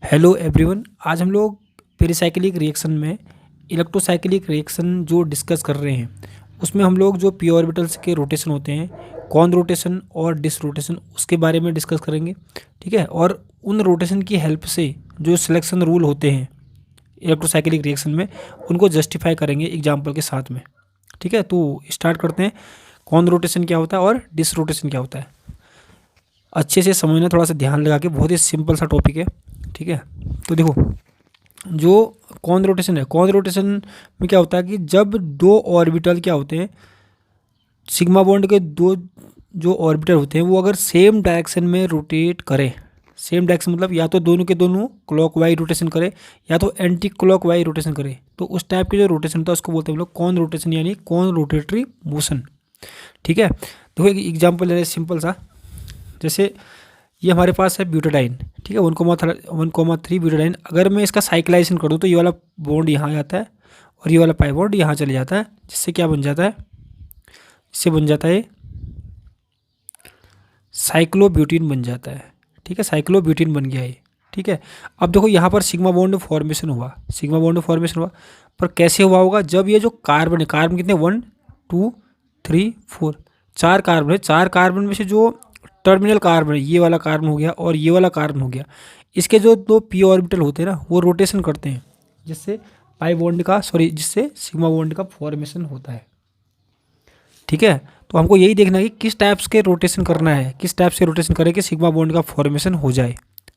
Hello everyone. आज हम लोग पेरिसाइक्लिक रिएक्शन में इलेक्ट्रोसाइक्लिक रिएक्शन जो डिस्कस कर रहे हैं उसमें हम लोग जो पी ऑर्बिटल्स के रोटेशन होते हैं, कॉन रोटेशन और डिस रोटेशन, उसके बारे में डिस्कस करेंगे। ठीक है। और उन रोटेशन की हेल्प से जो सिलेक्शन रूल होते हैं इलेक्ट्रोसाइक्लिक रिएक्शन में उनको जस्टिफाई करेंगे एग्जाम्पल के साथ में। ठीक है, तो स्टार्ट करते हैं। कॉन रोटेशन क्या होता है और डिस रोटेशन क्या होता है, अच्छे से समझना, थोड़ा सा ध्यान लगा के। बहुत ही सिंपल सा टॉपिक है। ठीक है, तो देखो, जो कॉन रोटेशन है, कॉन रोटेशन में क्या होता है कि जब दो ऑर्बिटल क्या होते हैं, सिग्मा बॉन्ड के दो जो ऑर्बिटल होते हैं वो अगर सेम डायरेक्शन में रोटेट करें, सेम डायरेक्शन मतलब या तो दोनों के दोनों क्लॉकवाइज रोटेशन करे या तो एंटी क्लॉकवाइज रोटेशन करे, तो उस टाइप के जो रोटेशन होता है उसको बोलते हैं हम लोग कॉन रोटेशन, यानी कॉन रोटेटरी मोशन। ठीक है, देखो एक एग्जाम्पल ले रहे हैं सिंपल सा। जैसे ये हमारे पास है ब्यूटाडाइन। ठीक है, 1,3 ब्यूटाडाइन। अगर मैं इसका साइक्लाइजेशन कर दूँ तो ये वाला बॉन्ड यहाँ आ जाता है और ये वाला पाई बॉन्ड यहाँ चले जाता है, जिससे क्या बन जाता है, इससे बन जाता है साइक्लोब्यूटीन बन जाता है। ठीक है, साइक्लोब्यूटीन बन गया ये। ठीक है, अब देखो यहाँ पर सिग्मा बॉन्ड फॉर्मेशन हुआ, सिग्मा बॉन्ड फॉर्मेशन हुआ, पर कैसे हुआ होगा, जब ये जो कार्बन है, कार्बन कितने, 1 2 3 4, 4 कार्बन है। 4 कार्बन में से जो टर्मिनल कार्बन है, ये वाला कार्बन हो गया और ये वाला कार्बन हो गया, इसके जो दो पी ऑर्बिटल होते हैं ना वो रोटेशन करते हैं, जिससे पाई बॉन्ड का जिससे सिग्मा बॉन्ड का फॉर्मेशन होता है। ठीक है, तो हमको यही देखना है कि किस टाइप्स के रोटेशन करना है, किस टाइप से रोटेशन करें कि सिग्मा बॉन्ड का फॉर्मेशन हो जाए।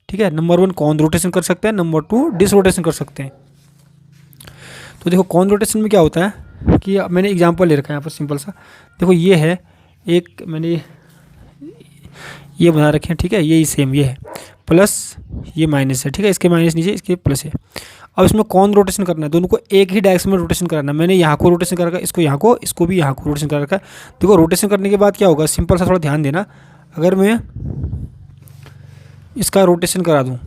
ठीक है, नंबर 1 कॉन रोटेशन कर सकते हैं, नंबर 2 डिस रोटेशन कर सकते हैं। तो देखो कॉन रोटेशन में क्या होता है कि मैंने एग्जाम्पल ले रखा है यहाँ पर सिंपल सा। देखो ये है एक, मैंने ये बना रखे हैं। ठीक है, यही सेम ये है, प्लस ये माइनस है। ठीक है, इसके माइनस नीचे, इसके प्लस है। अब इसमें कौन रोटेशन करना है, दोनों को एक ही डायरेक्शन में रोटेशन कराना है। मैंने यहाँ को रोटेशन कर रखा है, इसको यहाँ को, इसको भी यहाँ को रोटेशन कर रखा है। देखो रोटेशन करने के बाद क्या होगा, सिंपल सा, थोड़ा ध्यान देना। अगर मैं इसका रोटेशन करा दूँ,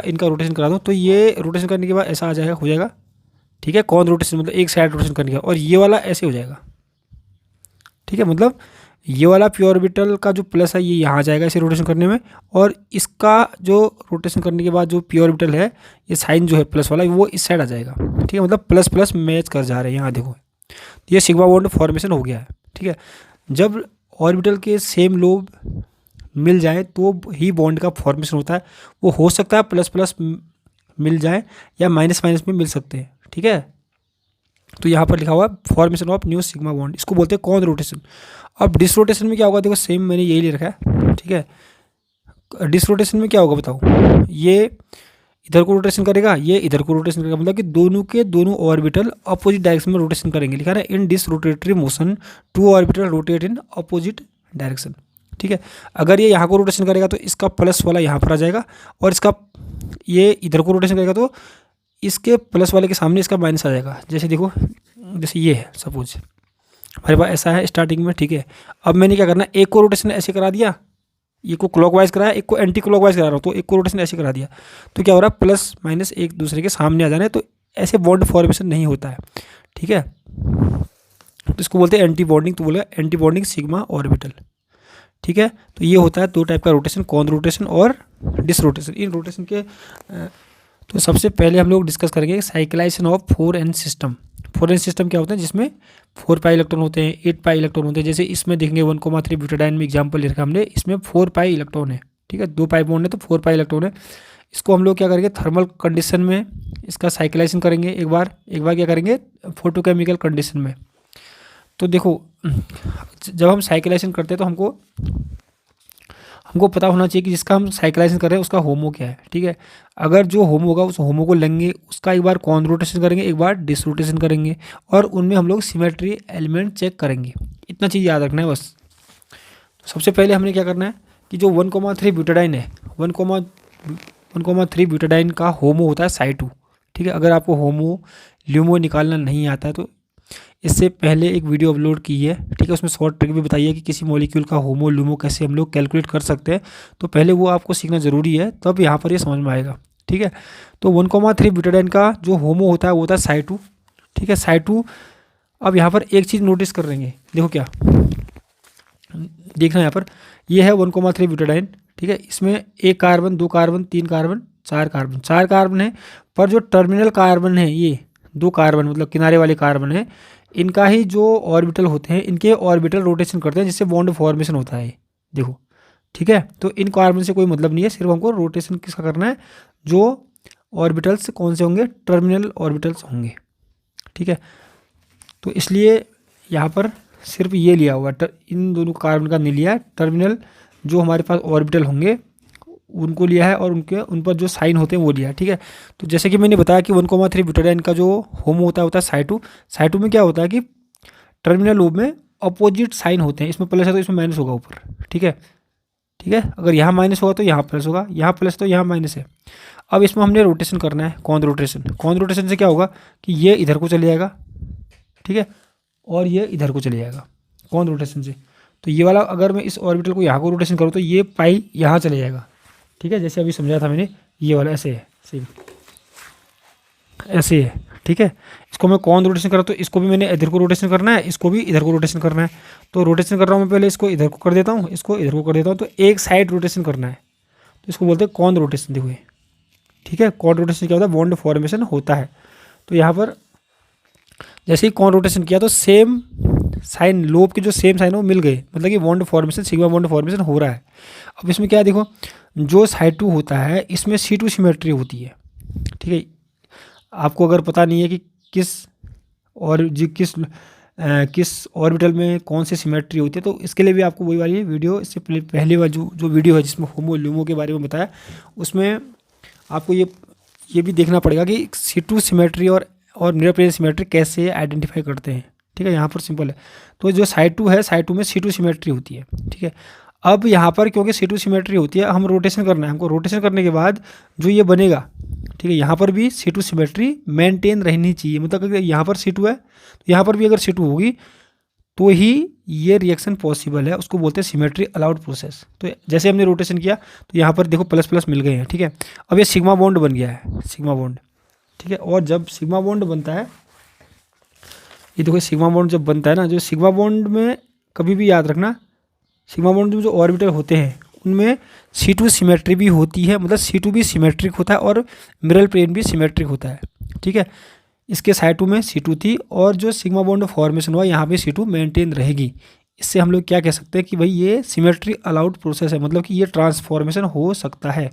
इनका रोटेशन करा दूँ, तो ये रोटेशन करने के बाद ऐसा आ जाएगा, हो जाएगा। ठीक है, कौन रोटेशन मतलब एक साइड रोटेशन करने का, और ये वाला ऐसे हो जाएगा। ठीक है, मतलब ये वाला पी ऑर्बिटल का जो प्लस है ये यहाँ आ जाएगा इसे रोटेशन करने में, और इसका जो रोटेशन करने के बाद जो पी ऑर्बिटल है, ये साइन जो है प्लस वाला, वो इस साइड आ जाएगा। ठीक है, मतलब प्लस प्लस मैच कर जा रहे हैं। यहाँ देखो ये सिग्मा बॉन्ड फॉर्मेशन हो गया है। ठीक है, जब ऑर्बिटल के सेम लोब मिल जाए तो ही बॉन्ड का फॉर्मेशन होता है। वो हो सकता है प्लस प्लस मिल जाए या माइनस माइनस में मिल सकते हैं। ठीक है, तो यहाँ पर लिखा हुआ है formation of new sigma bond, इसको बोलते हैं कॉन रोटेशन। अब डिस रोटेशन में क्या होगा, देखो सेम मैंने यही ले रखा है। ठीक है, डिस रोटेशन में क्या होगा बताओ, ये इधर को रोटेशन करेगा, ये इधर को रोटेशन करेगा, मतलब कि दोनों के दोनों ऑर्बिटल अपोजिट डायरेक्शन में रोटेशन करेंगे। लिखा है in disrotatory motion 2 orbital rotate in opposite direction. ठीक है, अगर ये यहाँ को रोटेशन करेगा तो इसका प्लस वाला यहाँ पर आ जाएगा, और इसका ये इधर को रोटेशन करेगा तो इसके प्लस वाले के सामने इसका माइनस आ जाएगा। जैसे देखो, जैसे ये है, सपोज हमारे पास ऐसा है स्टार्टिंग में। ठीक है, अब मैंने क्या करना है, एक को रोटेशन ऐसे करा दिया, एक को क्लॉकवाइज कराया, एक को एंटी क्लॉकवाइज करा रहा हूँ, तो एक को रोटेशन ऐसे करा दिया, तो क्या हो रहा है, प्लस माइनस एक दूसरे के सामने आ जाना है, तो ऐसे बॉन्ड फॉर्मेशन नहीं होता है। ठीक है, तो इसको बोलते हैं एंटी बॉन्डिंग, तो बोलेगा एंटी बॉन्डिंग सिग्मा ऑर्बिटल। ठीक है, तो ये होता है दो टाइप का रोटेशन, कॉन रोटेशन और डिस रोटेशन। इन रोटेशन के तो सबसे पहले हम लोग डिस्कस करेंगे cyclisation of 4n system. 4n system क्या होता है, जिसमें 4 पाई इलेक्ट्रॉन होते हैं, 8 पाई इलेक्ट्रॉन होते हैं। जैसे इसमें देखेंगे 1,3 ब्यूटाडाइन में एग्जांपल ले रखा हमने, इसमें 4 पाई इलेक्ट्रॉन है। ठीक है, 2 पाई बॉन्ड है तो 4 पाई इलेक्ट्रॉन है। इसको हम लोग क्या करेंगे, थर्मल कंडीशन में इसका साइक्लाइजेशन करेंगे, एक बार क्या करेंगे, फोटोकेमिकल कंडीशन में। तो देखो जब हम साइक्लाइजेशन करते हैं तो हमको पता होना चाहिए कि जिसका हम साइक्लाइजेशन कर रहे हैं उसका होमो क्या है। ठीक है, अगर जो होमो होगा उस होमो को लेंगे, उसका एक बार कॉन रोटेशन करेंगे, एक बार डिस रोटेशन करेंगे, और उनमें हम लोग सिमेट्री एलिमेंट चेक करेंगे। इतना चीज़ याद रखना है बस। सबसे पहले हमने क्या करना है कि जो 1,3 ब्यूटाडाइन है, 1,3 ब्यूटाडाइन का होमो होता है साई2। ठीक है, अगर आपको होमो ल्यूमो निकालना नहीं आता है तो इससे पहले एक वीडियो अपलोड की है। ठीक है, उसमें शॉर्ट ट्रिक भी बताइए कि किसी मॉलिक्यूल का होमो लूमो कैसे हम लोग कैलकुलेट कर सकते हैं, तो पहले वो आपको सीखना ज़रूरी है, तब यहाँ पर ये समझ में आएगा। ठीक है, तो 1,3 ब्यूटाडाइन का जो होमो होता है वो होता है साई2। ठीक है, साई2। अब यहाँ पर एक चीज़ नोटिस कर लेंगे, देखो क्या देखना, यहाँ पर ये है 1,3 ब्यूटाडाइन। ठीक है, इसमें 1 कार्बन 2 कार्बन 3 कार्बन 4 कार्बन है, पर जो टर्मिनल कार्बन है, ये 2 कार्बन मतलब किनारे वाले कार्बन है, इनका ही जो ऑर्बिटल होते हैं, इनके ऑर्बिटल रोटेशन करते हैं, जिससे बॉन्ड फॉर्मेशन होता है। देखो, ठीक है। तो इन कार्बन से कोई मतलब नहीं है, सिर्फ हमको रोटेशन किसका करना है, जो ऑर्बिटल्स कौन से होंगे, टर्मिनल ऑर्बिटल्स होंगे, ठीक है। तो इसलिए यहाँ पर सिर्फ ये लिया हुआ, इन दोनों कार्बन का नहीं लिया, टर्मिनल जो हमारे पास ऑर्बिटल होंगे उनको लिया है, और उन पर जो साइन होते हैं वो लिया है, ठीक है। तो जैसे कि मैंने बताया कि 1,3 ब्यूटाडाइन का जो होमो होता है साइटू। साइटू में क्या होता है कि टर्मिनल लोब में अपोजिट साइन होते हैं, इसमें प्लस है तो इसमें माइनस होगा ऊपर, ठीक है, ठीक है। अगर यहाँ माइनस होगा तो यहाँ प्लस होगा, यहाँ प्लस तो यहाँ माइनस है। अब इसमें हमने रोटेशन करना है, कौन रोटेशन। कौन रोटेशन से क्या होगा कि ये इधर को चले जाएगा, ठीक है, और ये इधर को चले जाएगा कौन रोटेशन से। तो ये वाला अगर मैं इस ऑर्बिटल को यहाँ को रोटेशन करूँ तो ये पाई यहाँ चले जाएगा, ठीक है, जैसे अभी समझाया था मैंने। ये वाला ऐसे है, सेम ऐसे है, ठीक है। इसको मैं कौन रोटेशन करा तो इसको भी मैंने इधर को रोटेशन करना है, इसको भी इधर को रोटेशन करना है। तो रोटेशन कर रहा हूँ मैं, पहले इसको इधर को कर देता हूँ, इसको इधर को कर देता हूँ, तो एक साइड रोटेशन करना है, तो इसको बोलते हैं कौन रोटेशन। देखो ये, ठीक है, कौन रोटेशन क्या होता है, बॉन्ड फॉर्मेशन होता है। तो यहाँ पर जैसे ही कौन रोटेशन किया तो सेम साइन, लोब के जो सेम साइन वो मिल गए, मतलब कि bond formation, sigma bond formation हो रहा है। अब इसमें क्या है, देखो जो साइटू होता है इसमें C2 सिमेट्री होती है, ठीक है। आपको अगर पता नहीं है कि किस ऑर्बिटल में कौन सी सिमेट्री होती है, तो इसके लिए भी आपको वही वाली वीडियो, इससे पहले वाली जो वीडियो है जिसमें होमो ल्यूमो के बारे में बताया, उसमें आपको ये भी देखना पड़ेगा कि C2 सिमेट्री और मिरर प्लेन सिमेट्री कैसे आइडेंटिफाई करते हैं, ठीक है। यहाँ पर सिंपल है, तो जो साइटू है, साइटू में C2 सिमेट्री होती है, ठीक है। अब यहाँ पर क्योंकि C2 सिमेट्री होती है, हम रोटेशन करना है, हमको रोटेशन करने के बाद जो ये बनेगा, ठीक है, यहाँ पर भी C2 सिमेट्री मेंटेन रहनी चाहिए। मतलब अगर यहाँ पर C2 है तो यहाँ पर भी अगर C2 होगी तो ही ये रिएक्शन पॉसिबल है, उसको बोलते हैं सिमेट्री अलाउड प्रोसेस। तो जैसे हमने रोटेशन किया तो यहाँ पर देखो प्लस प्लस मिल गए हैं, ठीक है। अब ये सिग्मा बॉन्ड बन गया है, सिग्मा बॉन्ड, ठीक है। और जब सिग्मा बॉन्ड बनता है, ये देखो सिग्मा बॉन्ड जब बनता है ना, जो सिग्मा बॉन्ड में कभी भी याद रखना, सिग्मा बॉन्ड में जो ऑर्बिटल होते हैं उनमें C2 सिमेट्री भी होती है, मतलब C2 भी सिमेट्रिक होता है और मिरर प्लेन भी सिमेट्रिक होता है, ठीक है। इसके साइटू में C2 थी, और जो सिग्मा बॉन्ड फॉर्मेशन हुआ यहाँ पे C2 मेंटेन रहेगी। इससे हम लोग क्या कह सकते हैं कि भाई ये सिमेट्री अलाउड प्रोसेस है, मतलब कि ये ट्रांसफॉर्मेशन हो सकता है,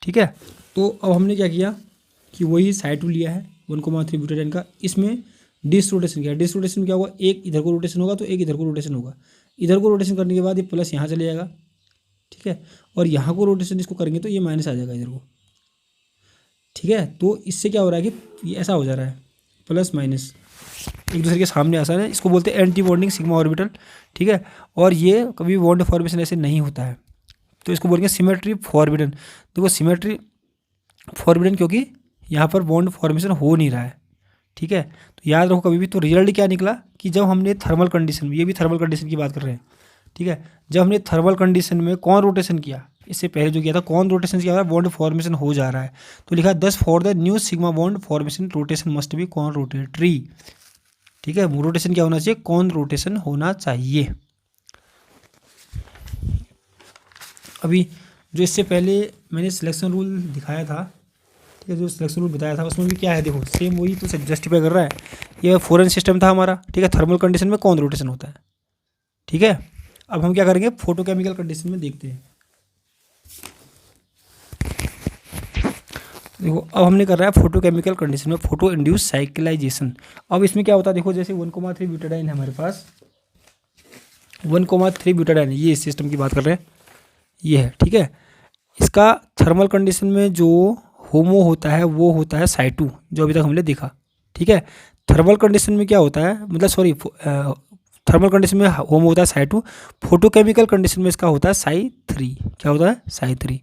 ठीक है। तो अब हमने क्या किया कि वही साइटू लिया है 1,3 ब्यूटाडाइन का, इसमें डिस रोटेशन किया। डिस रोटेशन क्या होगा, एक इधर को रोटेशन होगा तो एक इधर को रोटेशन होगा। इधर को रोटेशन करने के बाद ये प्लस यहाँ चले जाएगा, ठीक है, और यहाँ को रोटेशन इसको करेंगे तो ये माइनस आ जाएगा इधर को, ठीक है। तो इससे क्या हो रहा है कि ये ऐसा हो जा रहा है, प्लस माइनस एक दूसरे के सामने आसान है, इसको बोलते हैं एंटी बॉन्डिंग सिग्मा ऑर्बिटल, ठीक है। और ये कभी बॉन्ड फॉर्मेशन ऐसे नहीं होता है, तो इसको बोलेंगे सिमेट्री फॉरबिडन। देखो सिमेट्री फॉरबिडन क्योंकि यहाँ पर बॉन्ड फॉर्मेशन हो नहीं रहा है, ठीक है। तो याद रखो कभी भी, तो रिजल्ट क्या निकला कि जब हमने थर्मल कंडीशन में, ये भी थर्मल कंडीशन की बात कर रहे हैं, ठीक है, जब हमने थर्मल कंडीशन में कौन रोटेशन किया, इससे पहले जो किया था कौन रोटेशन किया, बॉन्ड फॉर्मेशन हो जा रहा है, तो लिखा 10 for the new sigma bond formation rotation must be कौन रोटेटरी, ठीक है। रोटेशन क्या होना चाहिए, कौन रोटेशन होना चाहिए। अभी जो इससे पहले मैंने सिलेक्शन रूल दिखाया था, ठीक है, जो सिलेक्शन रूल बताया था उसमें भी क्या है, देखो सेम वही तो जस्टिफाई कर रहा है। ये फॉरेन सिस्टम था हमारा, ठीक है, थर्मल कंडीशन में कौन रोटेशन होता है, ठीक है। अब हम क्या करेंगे, फोटोकेमिकल कंडीशन में देखते हैं। देखो अब हमने कर रहा है फोटोकेमिकल कंडीशन में फोटो इंड्यूस साइक्लाइजेशन। अब इसमें क्या होता है, देखो जैसे 1,3 ब्यूटाडाइन है हमारे पास, 1,3 ब्यूटाडाइन, ये इस सिस्टम की बात कर रहे हैं, ये है, ठीक है। इसका थर्मल कंडीशन में जो होमो होता है वो होता है साइटू, जो अभी तक हमने देखा, ठीक है। थर्मल कंडीशन में क्या होता है, मतलब सॉरी, थर्मल कंडीशन में होमो होता है साइटू, फोटोकेमिकल कंडीशन में इसका होता है साई3। क्या होता है, साई3,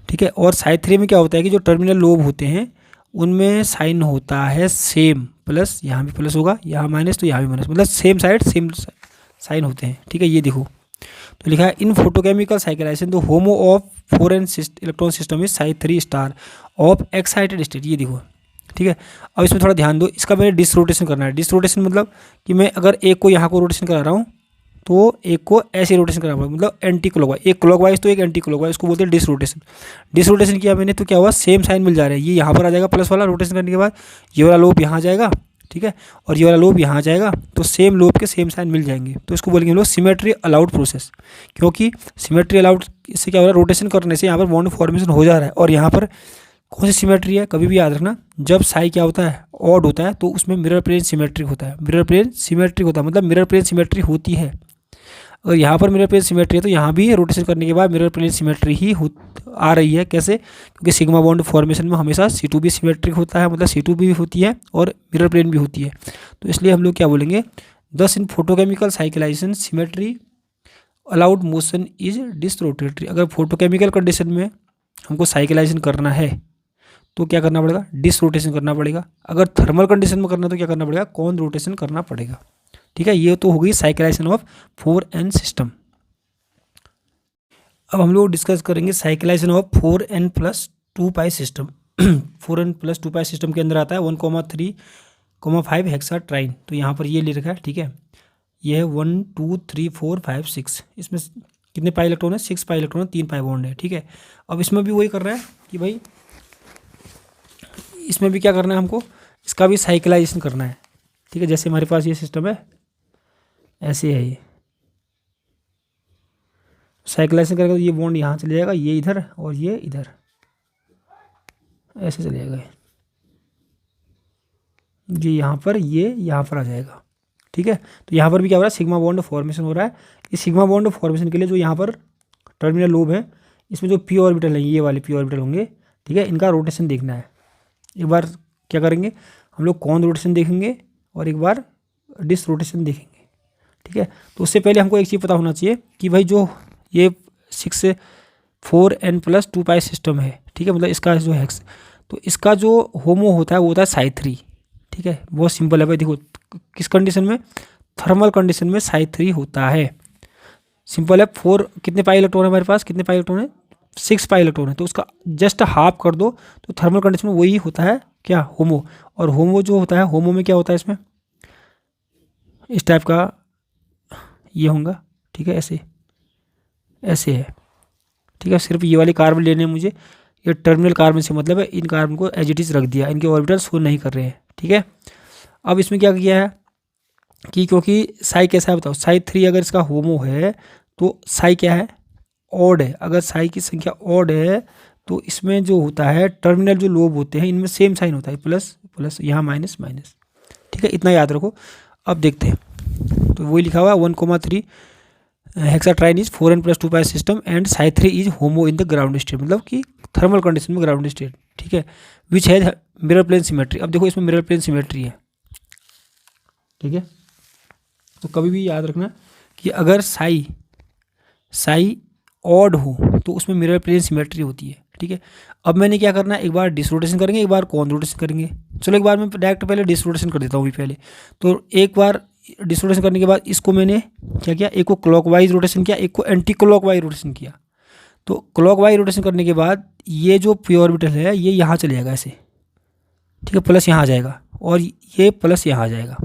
ठीक है। और साई3 में क्या होता है कि जो टर्मिनल लोब होते हैं उनमें साइन होता है सेम, प्लस यहाँ भी प्लस होगा, यहाँ माइनस तो यहाँ भी माइनस, मतलब सेम साइड सेम साइन होते हैं, ठीक है। ये देखो तो लिखा है in photochemical cyclisation the HOMO of four n electron system is साई3 स्टार ऑफ एक्साइटेड स्टेट, ये देखो, ठीक है। अब इसमें थोड़ा ध्यान दो, इसका मैंने डिस रोटेशन करना है। डिस रोटेशन मतलब कि मैं अगर एक को यहाँ को रोटेशन करा रहा हूँ तो एक को ऐसे रोटेशन करना पड़ेगा, मतलब एंटी क्लॉकवाइज, एक क्लॉकवाइज तो एक एंटी क्लॉकवाइज, उसको बोलते हैं डिसरोटेशन। डिसरोटेशन किया मैंने तो क्या हुआ, सेम साइन मिल जा रहा है, ये यहाँ पर आ जाएगा प्लस वाला रोटेशन करने के बाद, ये वाला लोब यहाँ जाएगा, ठीक है, और ये वाला लोब यहाँ जाएगा, तो सेम लोब के सेम साइन मिल जाएंगे, तो इसको बोलेंगे हम लोग सिमेट्री अलाउड प्रोसेस। क्योंकि सिमेट्री अलाउड, इससे क्या हो रहा है, रोटेशन करने से यहाँ पर बॉन्ड फॉर्मेशन हो जा रहा है। और यहाँ पर कौन सी सिमेट्री है, कभी भी याद रखना, जब साई क्या होता है, ऑड होता है, तो उसमें मिरर प्लेन सिमेट्रिक होता है। मिरर प्लेन सिमेट्रिक होता है मतलब मिरर प्लेन सिमेट्री होती है। अगर यहाँ पर मिरर प्लेन सिमेट्री है तो यहाँ भी रोटेशन करने के बाद मिरर प्लेन सिमेट्री ही आ रही है। कैसे? क्योंकि सिग्मा बॉन्ड फॉर्मेशन में हमेशा C2 भी सिमेट्रिक होता है, मतलब C2 भी होती है और मिरर प्लेन भी होती है। तो इसलिए हम लोग क्या बोलेंगे, thus in photochemical cyclisation symmetry allowed motion is disrotatory. अगर फोटोकेमिकल कंडीशन में हमको साइकिलाइजेशन करना है तो क्या करना पड़ेगा, डिस रोटेशन करना पड़ेगा। अगर थर्मल कंडीशन में करना तो क्या करना पड़ेगा, कॉन रोटेशन करना पड़ेगा। ठीक है, ये तो हो गई साइकिलाइजेशन ऑफ 4n सिस्टम। अब हम लोग डिस्कस करेंगे साइकिलाइजेशन of 4n+2π system. 4n+2π system के अंदर आता है 1,3,5 हेक्साट्राइन। तो यहाँ पर ये ले रखा है, ठीक है, ये है 1 2 3 4 5 6। इसमें कितने पाई इलेक्ट्रॉन है, 6 पाई इलेक्ट्रॉन है, 3 पाई बॉन्ड है। ठीक है, अब इसमें भी वही कर रहा है कि भाई इसमें भी क्या करना है हमको, इसका भी साइकिलाइजेशन करना है। ठीक है, जैसे हमारे पास ये सिस्टम है, ऐसे है ये, साइकिलाइजेशन करेगा तो ये बॉन्ड यहाँ चले जाएगा, ये इधर और ये इधर, ऐसे चले जाएगा ये यहाँ पर, ये यहाँ पर आ जाएगा। ठीक है, तो यहाँ पर भी क्या हो रहा है, सिग्मा बॉन्ड फॉर्मेशन हो रहा है। इस सिग्मा बॉन्ड फॉर्मेशन के लिए जो यहाँ पर टर्मिनल लोब है, इसमें जो पी ऑर्बिटल है, ये वाले पी ऑर्बिटल होंगे, ठीक है, इनका रोटेशन देखना है। एक बार क्या करेंगे हम लोग, कॉन रोटेशन देखेंगे और एक बार डिस रोटेशन देखेंगे। ठीक है, तो उससे पहले हमको एक चीज़ पता होना चाहिए कि भाई जो ये 4n+2π सिस्टम है, ठीक है, मतलब इसका जो हेक्स, तो इसका जो होमो होता है वो होता है psi3। ठीक है, बहुत सिंपल है भाई, देखो किस कंडीशन में, थर्मल कंडीशन में psi3 होता है। सिंपल है, 4 कितने पाई इलेक्ट्रॉन है हमारे पास, कितने पाई इलेक्ट्रॉन है, 6 पाई इलेक्ट्रॉन है, तो उसका जस्ट हाफ कर दो तो थर्मल कंडीशन में वही होता है क्या, होमो। और होमो जो होता है, होमो में क्या होता है, इसमें इस टाइप का ये होगा। ठीक है, ऐसे ऐसे है। ठीक है, सिर्फ ये वाले कार्बन लेने हैं मुझे, ये टर्मिनल कार्बन से मतलब है, इन कार्बन को एज इट इज रख दिया, इनके ऑर्बिटल शो नहीं कर रहे हैं। ठीक है, अब इसमें क्या किया है कि क्योंकि साई कैसा है बताओ, psi3 अगर इसका होमो है तो साई क्या है, ऑड है। अगर साई की संख्या ऑड है तो इसमें जो होता है टर्मिनल जो लोब होते हैं इनमें सेम साइन होता है, प्लस प्लस, यहाँ माइनस माइनस। ठीक है, इतना याद रखो। अब देखते हैं, तो वही लिखा हुआ है 1,3 hexatriene is 4n+2π system and psi3 is HOMO in the ground state, मतलब कि थर्मल कंडीशन में ग्राउंड स्टेट। ठीक है, विच है मिरर प्लेन सिमेट्री। अब देखो इसमें मिरर प्लेन सिमेट्री है। ठीक है, तो कभी भी याद रखना कि अगर साई ऑड हो तो उसमें मिरर प्लेन सिमेट्री होती है। ठीक है, अब मैंने क्या करना है, एक बार डिसरोटेशन करेंगे, एक बार कॉन रोटेशन करेंगे। चलो एक बार मैं डायरेक्ट पहले डिसरोटेशन कर देता हूँ अभी पहले। तो एक बार डिसरोटेशन करने के बाद इसको मैंने क्या किया, एक को क्लॉकवाइज रोटेशन किया, एक को एंटी क्लॉकवाइज रोटेशन किया। तो क्लॉकवाइज रोटेशन करने के बाद ये जो पी ऑर्बिटल है ये यहाँ चले जाएगा ऐसे। ठीक है, प्लस यहाँ आ जाएगा और ये प्लस यहाँ आ जाएगा,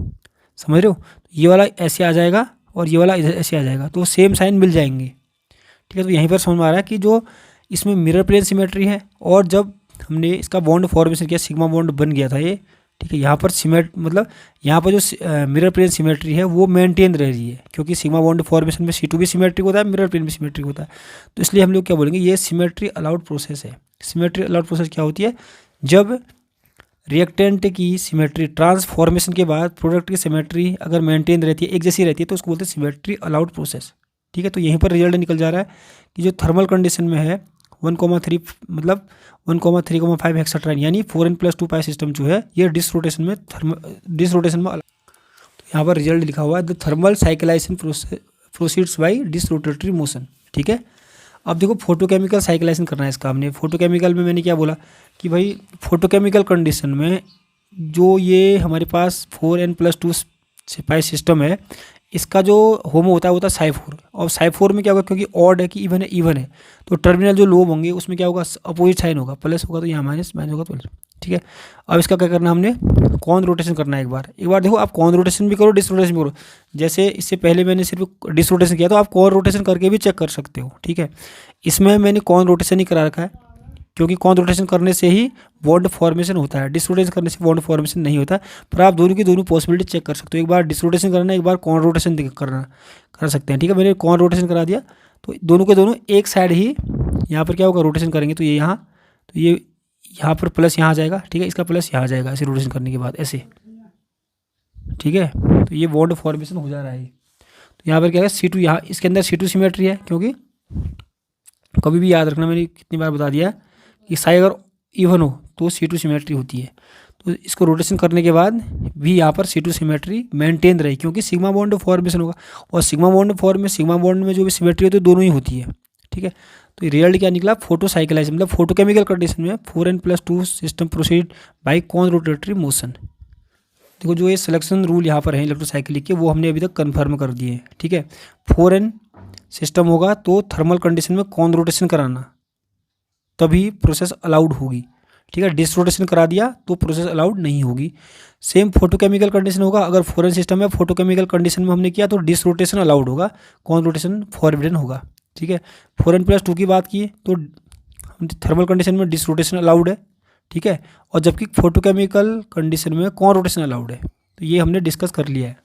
समझ रहे हो, ये वाला ऐसे आ जाएगा और ये वाला इधर ऐसे आ जाएगा, तो सेम साइन मिल जाएंगे। ठीक है, तो यहीं पर समझ में आ रहा है कि जो इसमें मिरर प्लेन सिमेट्री है, और जब हमने इसका बॉन्ड फॉर्मेशन किया, सिग्मा बॉन्ड बन गया था ये। ठीक है, यहाँ पर सिमेट मतलब यहाँ पर जो मिरर प्लेन सिमेट्री है वो मेंटेन रह रही है, क्योंकि सिग्मा बॉन्ड फॉर्मेशन में C2 भी सिमेट्रिक होता है, मिरर प्लेन भी सिमेट्रिक होता है। तो इसलिए हम लोग क्या बोलेंगे, ये सिमेट्री अलाउड प्रोसेस है। सिमेट्री अलाउड प्रोसेस क्या होती है, जब रिएक्टेंट की सिमेट्री ट्रांसफॉर्मेशन के बाद प्रोडक्ट की सिमेट्री अगर मेंटेन रहती है, एक जैसी रहती है, तो उसको बोलते हैं सिमेट्री अलाउड प्रोसेस। ठीक है, तो यहीं पर रिजल्ट निकल जा रहा है कि जो थर्मल कंडीशन में है 1,3 मतलब 1,3,5 हेक्साट्राइन यानी 4n+2π सिस्टम जो है ये डिसरोटेशन में तो यहाँ पर रिजल्ट लिखा हुआ है, the thermal cyclisation proceeds by disrotatory motion. ठीक है, अब देखो फोटोकेमिकल साइकिलाइजेशन करना है इसका हमने। फोटोकेमिकल में मैंने क्या बोला कि भाई फोटोकेमिकल कंडीशन में जो ये हमारे पास 4n+2π सिस्टम है, इसका जो होमो होता है वो होता है साई 4, और साई 4 में क्या होगा, क्योंकि ऑड है कि इवन है, तो टर्मिनल जो लोब होंगे उसमें क्या होगा, अपोजिट साइन होगा, प्लस होगा तो यहाँ माइनस, माइनस होगा तो प्लस। ठीक है, अब इसका क्या करना है, हमने कौन रोटेशन करना है। एक बार देखो, आप कौन रोटेशन भी करो, डिस रोटेशन भी करो। जैसे इससे पहले मैंने सिर्फ डिस रोटेशन किया, तो आप कौन रोटेशन करके भी चेक कर सकते हो। ठीक है, इसमें मैंने कौन रोटेशन ही करा रखा है, क्योंकि कौन रोटेशन करने से ही बॉन्ड फॉर्मेशन होता है, डिसरोटेशन करने से बॉन्ड फॉर्मेशन नहीं होता। पर आप दोनों की दोनों पॉसिबिलिटी चेक कर सकते हो, एक बार डिसरोटेशन करना, एक बार कौन रोटेशन करना कर सकते हैं। ठीक है, मैंने कौन रोटेशन करा दिया, तो दोनों के दोनों एक साइड ही यहाँ पर क्या होगा, रोटेशन करेंगे, तो ये यहाँ, तो ये यहाँ पर प्लस यहाँ आ जाएगा। ठीक है, इसका प्लस यहाँ आ जाएगा ऐसे रोटेशन करने के बाद ऐसे। ठीक है, तो ये बॉन्ड फॉर्मेशन हो जा रहा है। तो यहाँ पर क्या है, C2, यहाँ इसके अंदर C2 सिमेट्री है, क्योंकि कभी भी याद रखना, मैंने कितनी बार बता दिया कि साई अगर इवन हो तो C2 सिमेट्री होती है। तो इसको रोटेशन करने के बाद भी यहाँ पर C2 सिमेट्री मेंटेन रही, क्योंकि सिग्मा बॉन्ड फॉर्मेशन होगा, और सिग्मा बॉन्ड में जो भी सिमेट्री होती है दोनों ही होती है। ठीक है, तो रिजल्ट क्या निकला, फोटो साइकिलाइज, मतलब फोटोकेमिकल कंडीशन में 4n+2 system proceed by conrotatory motion. देखो, जो ये सिलेक्शन रूल यहाँ पर है इलेक्ट्रोसाइक्लिक के, वो हमने अभी तक कन्फर्म कर दिए हैं। ठीक है, 4n सिस्टम होगा तो थर्मल कंडीशन में कौन रोटेशन कराना, तभी प्रोसेस अलाउड होगी। ठीक है, डिस रोटेशन करा दिया तो प्रोसेस अलाउड नहीं होगी। सेम फोटोकेमिकल कंडीशन होगा, अगर 4n सिस्टम है, फोटोकेमिकल कंडीशन में हमने किया तो डिस रोटेशन अलाउड होगा, कौन रोटेशन फॉरबिडन होगा। ठीक है, 4n+2 की बात की तो थर्मल कंडीशन में डिस रोटेशन अलाउड है। ठीक है, और जबकि फोटोकेमिकल कंडीशन में कौन रोटेशन अलाउड है, तो ये हमने डिस्कस कर लिया है।